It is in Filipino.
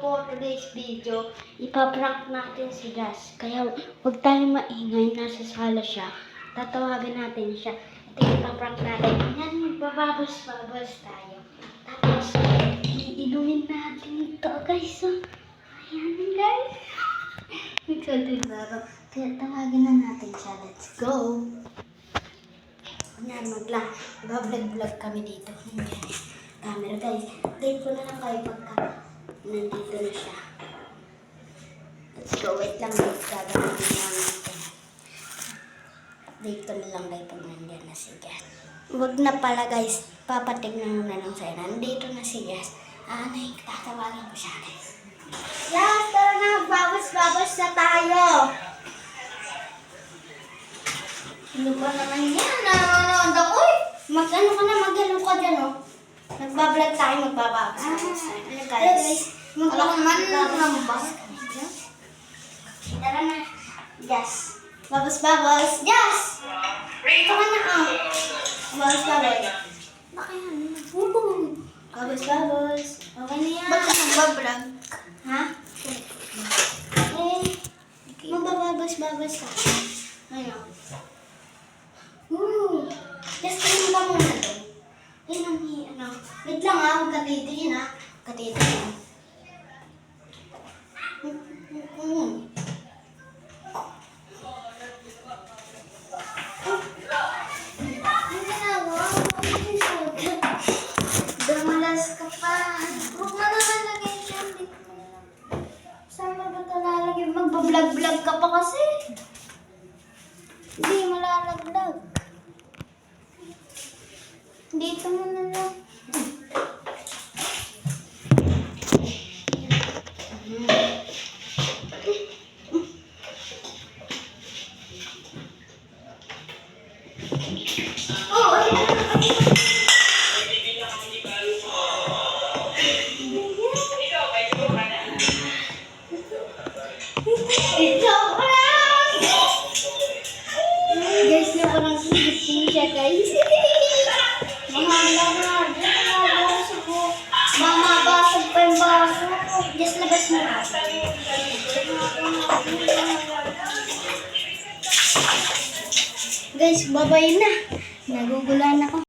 for today's video, ipaprank natin si Jazz. Kaya huwag tayong maingay, nasa sala siya. Tatawagin natin siya. At ipaprank natin. Yan, magbababas-babas tayo. Tapos, iinumin natin ito, guys. So, ayan, guys. Excited na ako. Kaya tawagin na natin siya. Let's go! Yan, mag-vlog kami dito. Camera, guys. Date ko na lang kayo pagka nandito na siya. Let's go. Wait lang. Gagawin lang natin. Date ko na lang kayo pag nandiyan na si Jazz. Huwag na pala, guys. Papatignan na lang sa'yo. Nandito na si Jazz. Anay, tatawagin ko siya, guys. Jazz, tara na. Babas-babas na tayo. Ano ba naman yan? Nanonood ako eh. Mag-ano ka na, mag-ano ka dyan, oh. Nagbablog tayo, magbababas. Ano guys? Magbababas kami. Tara na. Jazz. Babas-babas. Jazz! Ito ka na, ah. Babas-babas. Baka yan. Babas-babas. Okay na yan. Ba't ka nagbablog? Ha? Magbababas-babas ka. Ano? Just tingin ka muna doon. Ano? Wait lang ha, huwag katitingin ha. Katitingin. Ano ginagawa? Dramalas ka pa. Huwag mo naman lagay siya. Saan mo ba ito lalagay? Magbablog-vlog ka pa kasi. Hindi mo lalaglag. Dito mo na lang. Guys, na parang sising siya, guys. Mamabasag pa yung baso. Just labas mo na. Guys, babay na. Nagugulan ako.